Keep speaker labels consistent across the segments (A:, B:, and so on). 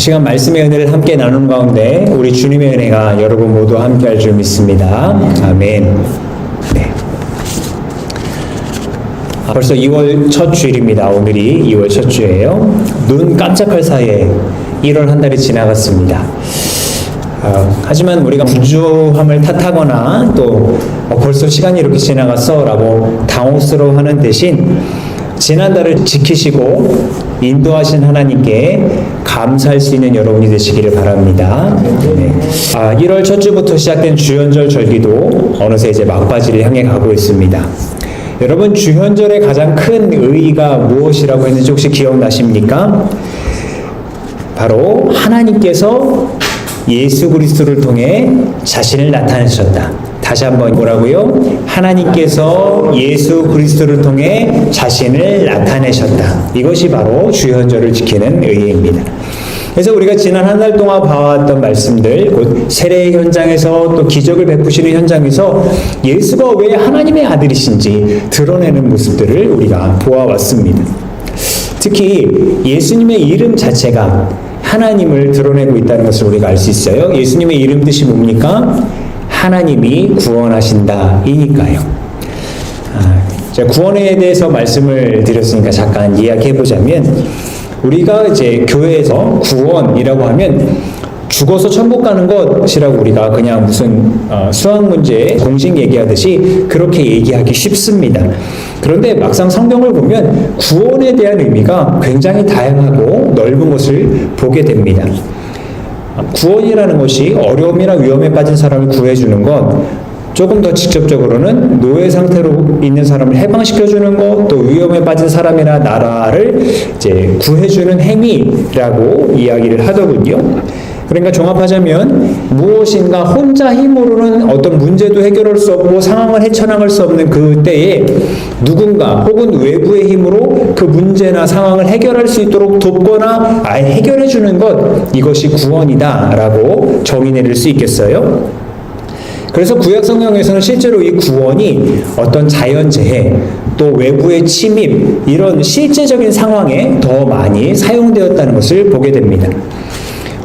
A: 시간 말씀의 은혜를 함께 나누는 가운데 우리 주님의 은혜가 여러분 모두 함께 할 줄 믿습니다. 아멘. 네. 벌써 2월 첫 주일입니다. 오늘이 2월 첫 주예요. 눈 깜짝할 사이에 1월 한 달이 지나갔습니다. 하지만 우리가 분주함을 탓하거나 또 벌써 시간이 이렇게 지나갔어 라고 당혹스러워하는 대신 지난달을 지키시고 인도하신 하나님께 감사할 수 있는 여러분이 되시기를 바랍니다. 네. 1월 첫 주부터 시작된 주현절 절기도 어느새 이제 막바지를 향해 가고 있습니다. 여러분, 주현절의 가장 큰 의의가 무엇이라고 했는지 혹시 기억나십니까? 바로 하나님께서 예수 그리스도를 통해 자신을 나타내셨다. 다시 한번 뭐라고요? 하나님께서 예수 그리스도를 통해 자신을 나타내셨다. 이것이 바로 주현절을 지키는 의의입니다. 그래서 우리가 지난 한 달 동안 봐왔던 말씀들, 곧 세례의 현장에서 또 기적을 베푸시는 현장에서 예수가 왜 하나님의 아들이신지 드러내는 모습들을 우리가 보아왔습니다. 특히 예수님의 이름 자체가 하나님을 드러내고 있다는 것을 우리가 알 수 있어요. 예수님의 이름 뜻이 뭡니까? 하나님이 구원하신다 이니까요. 제가 구원에 대해서 말씀을 드렸으니까 잠깐 이야기해보자면, 우리가 이제 교회에서 구원이라고 하면 죽어서 천국 가는 것이라고 우리가 그냥 무슨 수학 문제 공식 얘기하듯이 그렇게 얘기하기 쉽습니다. 그런데 막상 성경을 보면 구원에 대한 의미가 굉장히 다양하고 넓은 것을 보게 됩니다. 구원이라는 것이 어려움이나 위험에 빠진 사람을 구해주는 것, 조금 더 직접적으로는 노예 상태로 있는 사람을 해방시켜주는 것, 또 위험에 빠진 사람이나 나라를 이제 구해주는 행위라고 이야기를 하더군요. 그러니까 종합하자면 무엇인가 혼자 힘으로는 어떤 문제도 해결할 수 없고 상황을 헤쳐나갈 수 없는 그때에 누군가 혹은 외부의 힘으로 그 문제나 상황을 해결할 수 있도록 돕거나 아예 해결해주는 것, 이것이 구원이다라고 정의 내릴 수 있겠어요? 그래서 구약 성경에서는 실제로 이 구원이 어떤 자연재해, 또 외부의 침입, 이런 실제적인 상황에 더 많이 사용되었다는 것을 보게 됩니다.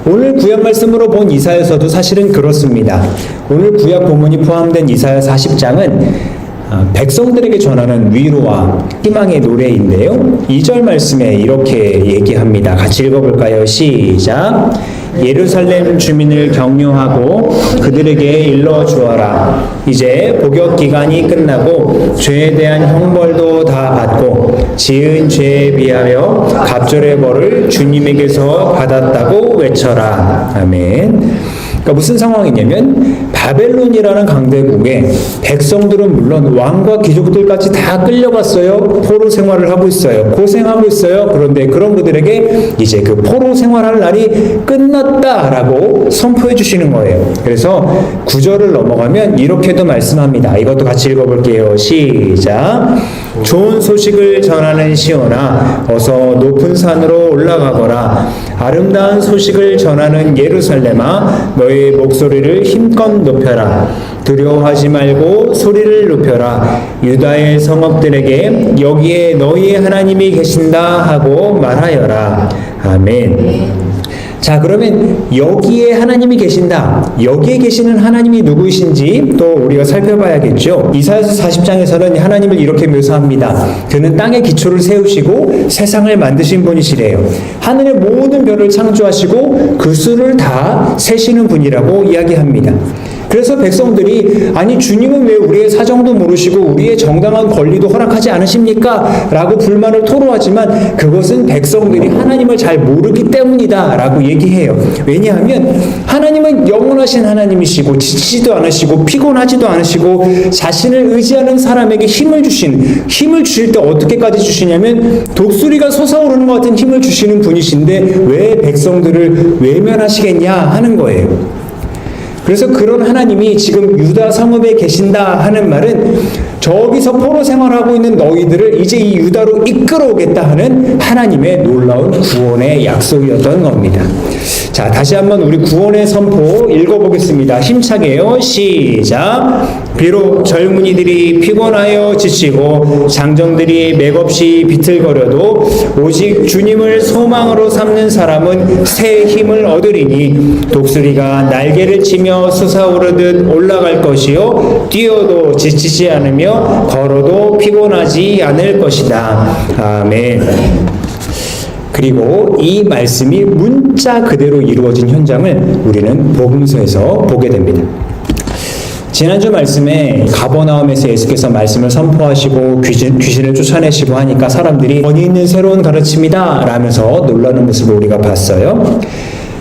A: 오늘 구약 말씀으로 본 이사야서도 사실은 그렇습니다. 오늘 구약 본문이 포함된 이사야 40장은 백성들에게 전하는 위로와 희망의 노래인데요. 2절 말씀에 이렇게 얘기합니다. 같이 읽어볼까요? 시작! 예루살렘 주민을 격려하고 그들에게 일러주어라. 이제 복역 기간이 끝나고 죄에 대한 형벌도 다 받고 지은 죄에 비하여 갑절의 벌을 주님에게서 받았다고 외쳐라. 아멘. 그러니까 무슨 상황이냐면 바벨론이라는 강대국에 백성들은 물론 왕과 귀족들까지 다 끌려갔어요. 포로 생활을 하고 있어요. 고생하고 있어요. 그런데 그런 그들에게 이제 그 포로 생활할 날이 끝났다라고 선포해 주시는 거예요. 그래서 9절을 넘어가면 이렇게도 말씀합니다. 이것도 같이 읽어볼게요. 시작! 좋은 소식을 전하는 시온아, 어서 높은 산으로 올라가거라. 아름다운 소식을 전하는 예루살렘아, 너의 목소리를 힘껏 높여라. 두려워하지 말고 소리를 높여라. 유다의 성읍들에게 여기에 너희의 하나님이 계신다 하고 말하여라. 아멘. 자, 그러면 여기에 하나님이 계신다. 여기에 계시는 하나님이 누구이신지 또 우리가 살펴봐야겠죠. 이사야서 40장에서는 하나님을 이렇게 묘사합니다. 그는 땅의 기초를 세우시고 세상을 만드신 분이시래요. 하늘의 모든 별을 창조하시고 그 수를 다 세시는 분이라고 이야기합니다. 그래서 백성들이 아니 주님은 왜 우리의 사정도 모르시고 우리의 정당한 권리도 허락하지 않으십니까? 라고 불만을 토로하지만 그것은 백성들이 하나님을 잘 모르기 때문이다 라고 얘기해요. 왜냐하면 하나님은 영원하신 하나님이시고 지치지도 않으시고 피곤하지도 않으시고 자신을 의지하는 사람에게 힘을 주실 때 어떻게까지 주시냐면 독수리가 솟아오르는 것 같은 힘을 주시는 분이신데 왜 백성들을 외면하시겠냐 하는 거예요. 그래서 그런 하나님이 지금 유다 성읍에 계신다 하는 말은 저기서 포로 생활하고 있는 너희들을 이제 이 유다로 이끌어오겠다 하는 하나님의 놀라운 구원의 약속이었던 겁니다. 자, 다시 한번 우리 구원의 선포 읽어보겠습니다. 힘차게요. 시작. 비록 젊은이들이 피곤하여 지치고 장정들이 맥없이 비틀거려도 오직 주님을 소망으로 삼는 사람은 새 힘을 얻으리니 독수리가 날개를 치며 솟아오르듯 올라갈 것이요 뛰어도 지치지 않으며 걸어도 피곤하지 않을 것이다. 아멘. 그리고 이 말씀이 문자 그대로 이루어진 현장을 우리는 복음서에서 보게 됩니다. 지난주 말씀에 가버나움에서 예수께서 말씀을 선포하시고 귀신을 쫓아내시고 하니까 사람들이 권위 있는 새로운 가르침이다 라면서 놀라는 모습을 우리가 봤어요.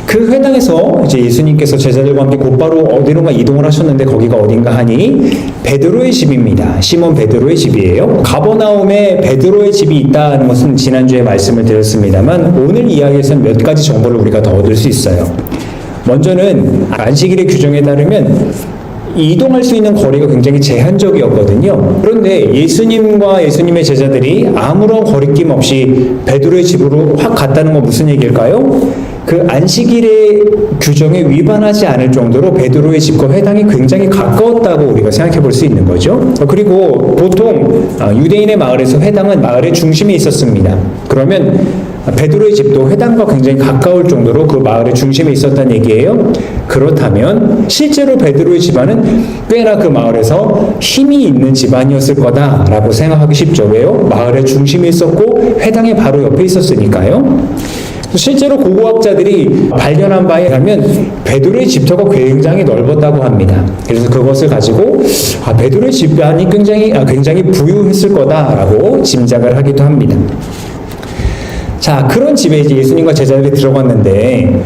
A: 그 회당에서 이제 예수님께서 제자들과 함께 곧바로 어디론가 이동을 하셨는데 거기가 어딘가 하니 베드로의 집입니다. 시몬 베드로의 집이에요. 가버나움에 베드로의 집이 있다는 것은 지난주에 말씀을 드렸습니다만 오늘 이야기에서는 몇 가지 정보를 우리가 더 얻을 수 있어요. 먼저는 안식일의 규정에 따르면 이동할 수 있는 거리가 굉장히 제한적이었거든요. 그런데 예수님과 예수님의 제자들이 아무런 거리낌 없이 베드로의 집으로 확 갔다는 건 무슨 얘기일까요? 그 안식일의 규정에 위반하지 않을 정도로 베드로의 집과 회당이 굉장히 가까웠다고 우리가 생각해 볼 수 있는 거죠. 그리고 보통 유대인의 마을에서 회당은 마을의 중심에 있었습니다. 그러면 베드로의 집도 회당과 굉장히 가까울 정도로 그 마을의 중심에 있었다는 얘기예요. 그렇다면 실제로 베드로의 집안은 꽤나 그 마을에서 힘이 있는 집안이었을 거다라고 생각하기 쉽죠. 왜요? 마을의 중심에 있었고 회당의 바로 옆에 있었으니까요. 실제로 고고학자들이 발견한 바에 의하면 베드로의 집터가 굉장히 넓었다고 합니다. 그래서 그것을 가지고 베드로의 집안이 굉장히 부유했을 거다라고 짐작을 하기도 합니다. 자, 그런 집에 이제 예수님과 제자들이 들어갔는데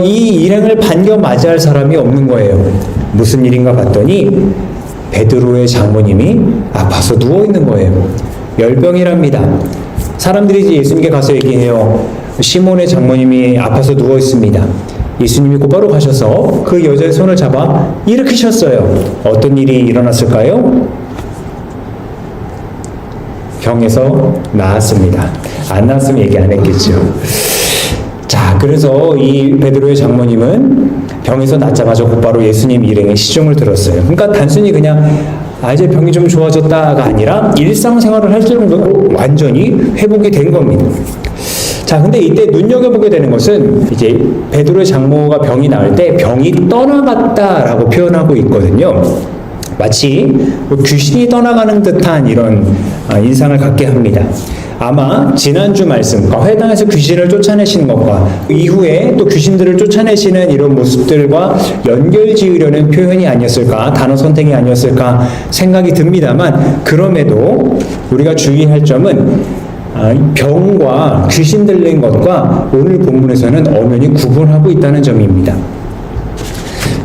A: 이 일행을 반겨 맞이할 사람이 없는 거예요. 무슨 일인가 봤더니 베드로의 장모님이 아파서 누워 있는 거예요. 열병이랍니다. 사람들이 이제 예수님께 가서 얘기해요. 시몬의 장모님이 아파서 누워 있습니다. 예수님이 곧바로 가셔서 그 여자의 손을 잡아 일으키셨어요. 어떤 일이 일어났을까요? 병에서 나았습니다. 안 나았으면 얘기 안 했겠죠. 자, 그래서 이 베드로의 장모님은 병에서 낫자마자 곧바로 예수님 일행의 시중을 들었어요. 그러니까 단순히 그냥 이제 병이 좀 좋아졌다가 아니라 일상생활을 할 정도로 완전히 회복이 된 겁니다. 자, 근데 이때 눈여겨보게 되는 것은 이제 베드로의 장모가 병이 나을 때 병이 떠나갔다라고 표현하고 있거든요. 마치 귀신이 떠나가는 듯한 이런 인상을 갖게 합니다. 아마 지난주 말씀, 회당에서 귀신을 쫓아내시는 것과 이후에 또 귀신들을 쫓아내시는 이런 모습들과 연결 지으려는 표현이 아니었을까, 단어 선택이 아니었을까 생각이 듭니다만, 그럼에도 우리가 주의할 점은 병과 귀신 들린 것과 오늘 본문에서는 엄연히 구분하고 있다는 점입니다.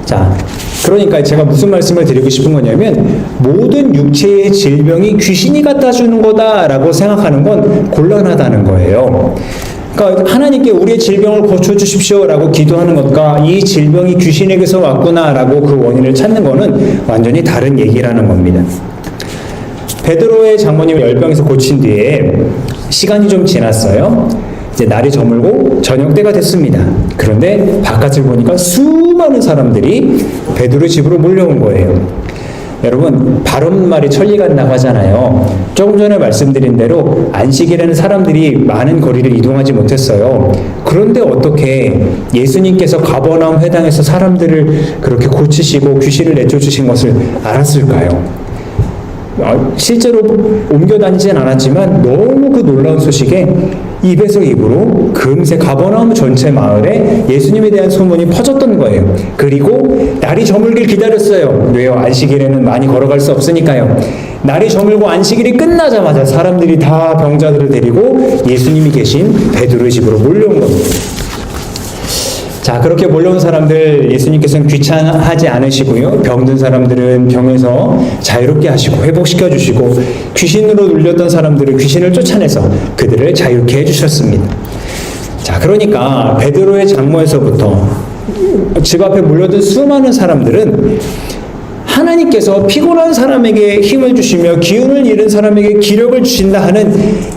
A: 자, 그러니까 제가 무슨 말씀을 드리고 싶은 거냐면 모든 육체의 질병이 귀신이 갖다 주는 거다라고 생각하는 건 곤란하다는 거예요. 그러니까 하나님께 우리의 질병을 고쳐주십시오라고 기도하는 것과 이 질병이 귀신에게서 왔구나라고 그 원인을 찾는 거는 완전히 다른 얘기라는 겁니다. 베드로의 장모님을 열병에서 고친 뒤에 시간이 좀 지났어요. 이제 날이 저물고 저녁 때가 됐습니다. 그런데 바깥을 보니까 수많은 사람들이 베드로의 집으로 몰려온 거예요. 여러분, 바른 말이 천리 간다고 하잖아요. 조금 전에 말씀드린 대로 안식일에는 사람들이 많은 거리를 이동하지 못했어요. 그런데 어떻게 예수님께서 가버나움 회당에서 사람들을 그렇게 고치시고 귀신을 내쫓으신 것을 알았을까요? 실제로 옮겨 다니진 않았지만 너무 그 놀라운 소식에 입에서 입으로 금세 가버나움 전체 마을에 예수님에 대한 소문이 퍼졌던 거예요. 그리고 날이 저물길 기다렸어요. 왜요? 안식일에는 많이 걸어갈 수 없으니까요. 날이 저물고 안식일이 끝나자마자 사람들이 다 병자들을 데리고 예수님이 계신 베드로의 집으로 몰려온 겁니다. 자, 그렇게 몰려온 사람들 예수님께서는 귀찮아하지 않으시고요. 병든 사람들은 병에서 자유롭게 하시고 회복시켜 주시고 귀신으로 눌렸던 사람들을 귀신을 쫓아내서 그들을 자유케 해주셨습니다. 자, 그러니까 베드로의 장모에서부터 집 앞에 몰려든 수많은 사람들은 하나님께서 피곤한 사람에게 힘을 주시며 기운을 잃은 사람에게 기력을 주신다 하는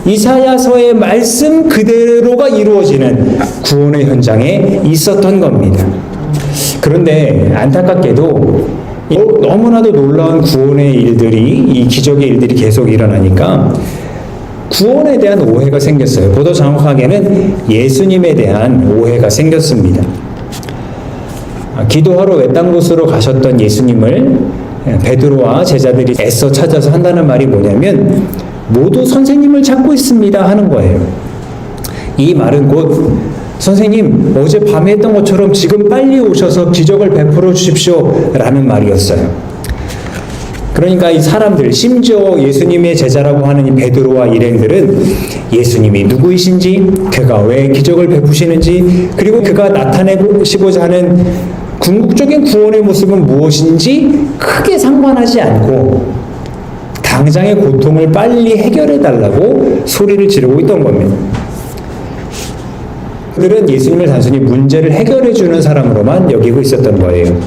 A: 이사야서의 말씀 그대로가 이루어지는 구원의 현장에 있었던 겁니다. 그런데 안타깝게도 너무나도 놀라운 구원의 일들이, 이 기적의 일들이 계속 일어나니까 구원에 대한 오해가 생겼어요. 보다 정확하게는 예수님에 대한 오해가 생겼습니다. 기도하러 외딴 곳으로 가셨던 예수님을 베드로와 제자들이 애써 찾아서 한다는 말이 뭐냐면 모두 선생님을 찾고 있습니다 하는 거예요. 이 말은 곧 선생님 어제 밤에 했던 것처럼 지금 빨리 오셔서 기적을 베풀어 주십시오 라는 말이었어요. 그러니까 이 사람들, 심지어 예수님의 제자라고 하는 이 베드로와 일행들은 예수님이 누구이신지, 그가 왜 기적을 베푸시는지, 그리고 그가 나타내시고자 하는 궁극적인 구원의 모습은 무엇인지 크게 상관하지 않고 당장의 고통을 빨리 해결해 달라고 소리를 지르고 있던 겁니다. 그들은 예수님을 단순히 문제를 해결해 주는 사람으로만 여기고 있었던 거예요.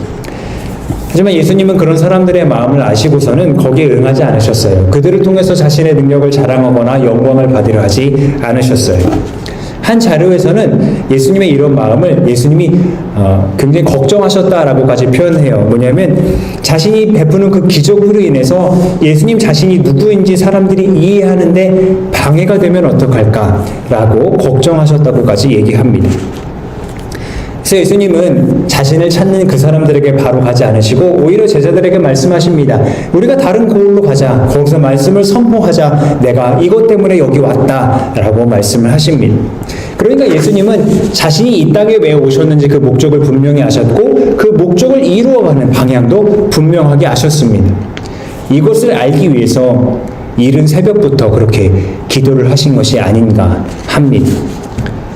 A: 하지만 예수님은 그런 사람들의 마음을 아시고서는 거기에 응하지 않으셨어요. 그들을 통해서 자신의 능력을 자랑하거나 영광을 받으려 하지 않으셨어요. 한 자료에서는 예수님의 이런 마음을 예수님이 굉장히 걱정하셨다라고까지 표현해요. 뭐냐면 자신이 베푸는 그 기적으로 인해서 예수님 자신이 누구인지 사람들이 이해하는데 방해가 되면 어떡할까라고 걱정하셨다고까지 얘기합니다. 그래서 예수님은 자신을 찾는 그 사람들에게 바로 가지 않으시고 오히려 제자들에게 말씀하십니다. 우리가 다른 고을로 가자. 거기서 말씀을 선포하자. 내가 이것 때문에 여기 왔다라고 말씀을 하십니다. 그러니까 예수님은 자신이 이 땅에 왜 오셨는지 그 목적을 분명히 아셨고 그 목적을 이루어가는 방향도 분명하게 아셨습니다. 이것을 알기 위해서 이른 새벽부터 그렇게 기도를 하신 것이 아닌가 합니다.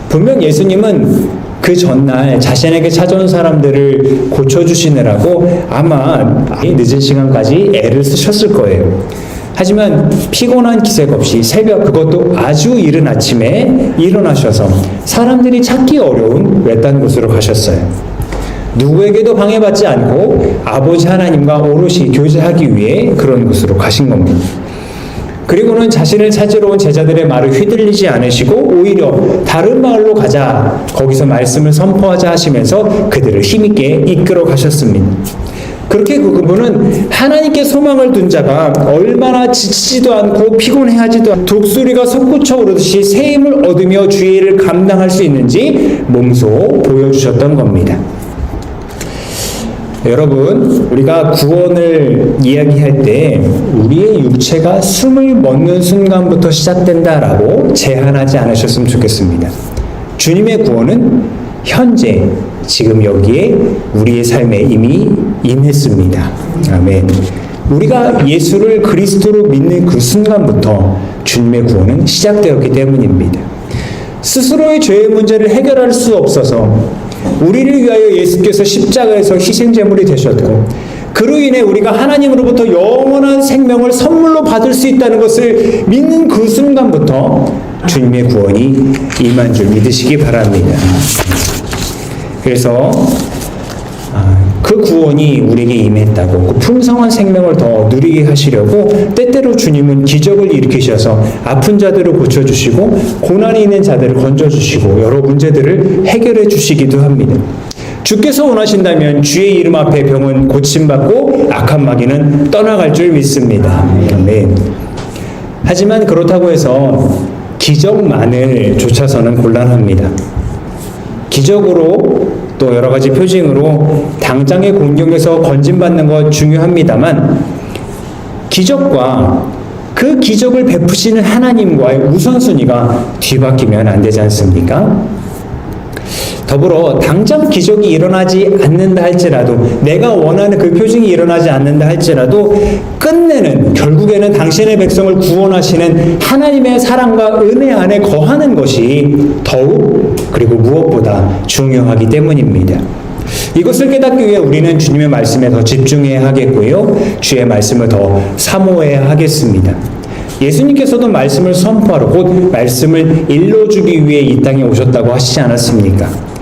A: 분명 예수님은 그 전날 자신에게 찾아온 사람들을 고쳐주시느라고 아마 늦은 시간까지 애를 쓰셨을 거예요. 하지만 피곤한 기색 없이 새벽, 그것도 아주 이른 아침에 일어나셔서 사람들이 찾기 어려운 외딴 곳으로 가셨어요. 누구에게도 방해받지 않고 아버지 하나님과 오롯이 교제하기 위해 그런 곳으로 가신 겁니다. 그리고는 자신을 찾으러 온 제자들의 말을 휘둘리지 않으시고 오히려 다른 마을로 가자, 거기서 말씀을 선포하자 하시면서 그들을 힘있게 이끌어 가셨습니다. 그렇게 그분은 하나님께 소망을 둔 자가 얼마나 지치지도 않고 피곤해하지도 않고 독수리가 솟구쳐 오르듯이 새 힘을 얻으며 주의 일을 감당할 수 있는지 몸소 보여주셨던 겁니다. 여러분, 우리가 구원을 이야기할 때 우리의 육체가 숨을 멎는 순간부터 시작된다라고 제한하지 않으셨으면 좋겠습니다. 주님의 구원은 현재, 지금 여기에 우리의 삶에 이미 임했습니다. 아멘. 우리가 예수를 그리스도로 믿는 그 순간부터 주님의 구원은 시작되었기 때문입니다. 스스로의 죄의 문제를 해결할 수 없어서 우리를 위하여 예수께서 십자가에서 희생제물이 되셨고 그로 인해 우리가 하나님으로부터 영원한 생명을 선물로 받을 수 있다는 것을 믿는 그 순간부터 주님의 구원이 임한 줄 믿으시기 바랍니다. 그래서 그 구원이 우리에게 임했다고 그 풍성한 생명을 더 누리게 하시려고 때때로 주님은 기적을 일으키셔서 아픈 자들을 고쳐주시고 고난이 있는 자들을 건져주시고 여러 문제들을 해결해 주시기도 합니다. 주께서 원하신다면 주의 이름 앞에 병은 고침받고 악한 마귀는 떠나갈 줄 믿습니다. 아멘. 하지만 그렇다고 해서 기적만을 쫓아서는 곤란합니다. 기적으로 또 여러 가지 표징으로 당장의 공격에서 건진받는 것 중요합니다만 기적과 그 기적을 베푸시는 하나님과의 우선순위가 뒤바뀌면 안 되지 않습니까? 더불어 당장 기적이 일어나지 않는다 할지라도 내가 원하는 그 표징이 일어나지 않는다 할지라도 끝내는 결국에는 당신의 백성을 구원하시는 하나님의 사랑과 은혜 안에 거하는 것이 더욱 그리고 무엇보다 중요하기 때문입니다. 이것을 깨닫기 위해 우리는 주님의 말씀에 더 집중해야 하겠고요. 주의 말씀을 더 사모해야 하겠습니다. 예수님께서도 말씀을 선포하러 곧 말씀을 일러주기 위해 이 땅에 오셨다고 하시지 않았습니까?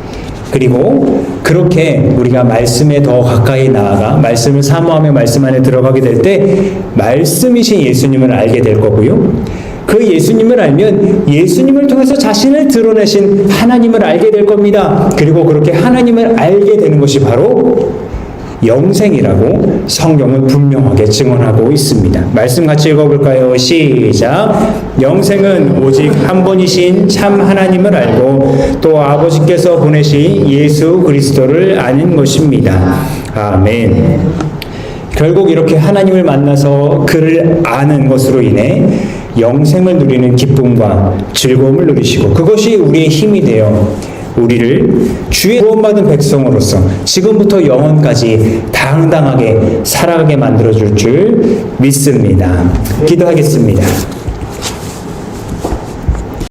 A: 그리고 그렇게 우리가 말씀에 더 가까이 나아가 말씀을 사모하며 말씀 안에 들어가게 될 때 말씀이신 예수님을 알게 될 거고요. 그 예수님을 알면 예수님을 통해서 자신을 드러내신 하나님을 알게 될 겁니다. 그리고 그렇게 하나님을 알게 되는 것이 바로 영생이라고 성경은 분명하게 증언하고 있습니다. 말씀 같이 읽어볼까요? 시작. 영생은 오직 한 분이신 참 하나님을 알고 또 아버지께서 보내신 예수 그리스도를 아는 것입니다. 아멘. 결국 이렇게 하나님을 만나서 그를 아는 것으로 인해 영생을 누리는 기쁨과 즐거움을 누리시고 그것이 우리의 힘이 되어 우리를 주의 구원받은 백성으로서 지금부터 영원까지 당당하게 살아가게 만들어줄 줄 믿습니다. 기도하겠습니다.